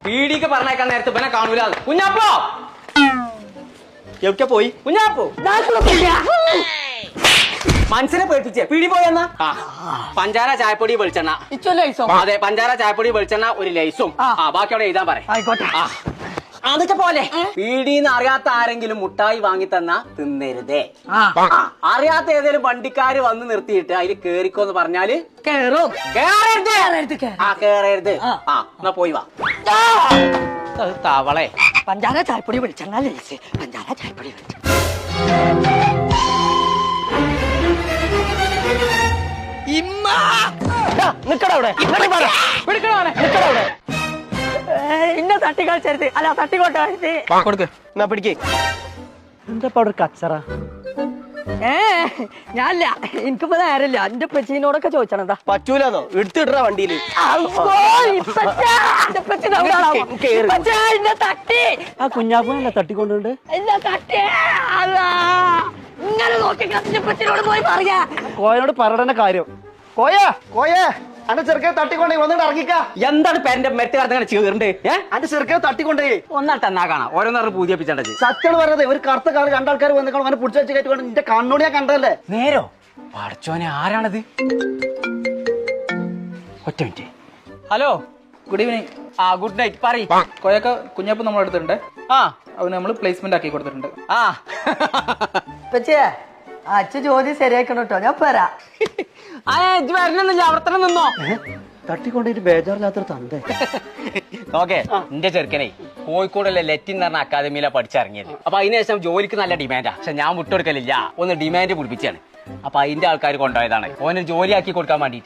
പീടിക്ക് പറഞ്ഞേക്കാൻ നേരത്തെ ഇവനെ കാണൂല. കുഞ്ഞാപ്പോ എവിടെ പോയി? കുഞ്ഞാപ്പോ മനസ്സിനെ പേടിപ്പിച്ചേ. പീടി പോയെന്നാ പഞ്ചാര ചായപ്പൊടി വെളിച്ചെണ്ണ. അതെ, പഞ്ചാര ചായപ്പൊടി വെളിച്ചെണ്ണ, ഒരു ലൈസും. ബാക്കി അവിടെ എഴുതാൻ പറയാം. അതൊക്കെ പോലെ പീടിന്ന് അറിയാത്ത ആരെങ്കിലും മുട്ടായി വാങ്ങി തന്നാ തിന്നരുതേ. അറിയാത്ത ഏതെങ്കിലും വണ്ടിക്കാര് വന്ന് നിർത്തിയിട്ട് അതിൽ കേറിക്കോന്ന് പറഞ്ഞാല് കേറരുത്. എന്നാ പോയി വാ. തവളെ പഞ്ചാര ചായപ്പൊടി വെളിച്ചെണ്ണ ലൈസ്. പഞ്ചാര ചായപ്പൊടി ഇന്നെ തട്ടി കളിച്ചരുത്. അല്ല തട്ടിക്കോട്ടെ കൊടുക്ക്. എന്നാ പിടിക്ക്. എന്താ അവിടെ കച്ചറ? ഞാനില്ല, എനിക്കിപ്പോ നേരമില്ല. എന്റെ പെച്ചിനോടൊക്കെ ചോദിച്ചാണെന്താ. പറ്റൂലെന്നോ? എടുത്തിട വണ്ടിയില്. ആ കുഞ്ഞാപ്പനല്ല തട്ടിക്കൊണ്ടുണ്ട്. ഇങ്ങനെ നോക്കി പെച്ചിനോട് പോയി പറയാ. കോയനോട് പറയണ കാര്യം. കോയേ അന്റെ ചെറുക്കെ തട്ടിക്കൊണ്ടേ വന്നിട്ട് ഇറങ്ങിക്ക. എന്താണ് പേരന്റെ മെറ്റ് കടന്നു ചേർണ്ട്? അന്റെ ചെറുക്കെ തട്ടിക്കൊണ്ടേ ഒന്നാട്ട് എന്നാ കാണാം. ഓരോന്നറിഞ്ഞ് പൂജിപ്പിച്ചത് സത്യം പറയുന്നത്. ഒരു കറുത്ത കാറ് രണ്ടാൾക്കാർ വന്നിട്ട് അവനെ പിടിച്ചു വെച്ച് കയറ്റി നിന്റെ കണ്ണോട് ഞാൻ കണ്ടല്ലേ. നേരോ? പഠിച്ചോനെ, ആരാണത്? ഒറ്റ minute. Hello, good evening. Good night. പറയ്. കോയൊക്കെ കുഞ്ഞപ്പം നമ്മൾ എടുത്തിട്ടുണ്ട്. ആ അവന് നമ്മൾ പ്ലേസ്മെന്റ് ആക്കി കൊടുത്തിട്ടുണ്ട്. ആ പെച്ചിയെ അച്ഛൻ ജോലി ശരിയാക്കണം കേട്ടോ. ഞാൻ പോരാ. വരണമെന്നില്ല, അവിടെ തന്നെ നിന്നോ. തട്ടിക്കൊണ്ടിട്ട് ബേജാറില്ലാത്തൊരു തന്തേ. ഓക്കെ, എന്റെ ചെറുക്കനെ കോഴിക്കോടുള്ള ലെറ്റിൻ എന്ന് പറഞ്ഞ അക്കാദമിയിലാണ് പഠിച്ചിറങ്ങിയത്. അപ്പൊ അതിനുശേഷം ജോലിക്ക് നല്ല ഡിമാൻഡാ. പക്ഷെ ഞാൻ വിട്ടുകൊടുക്കലില്ല. ഒന്ന് ഡിമാൻഡ് പിടിപ്പിച്ചാണ്. അപ്പൊ അതിന്റെ ആൾക്കാർ കൊണ്ടുപോയതാണ് ഓനൊരു ജോലിയാക്കി കൊടുക്കാൻ വേണ്ടിട്ട്.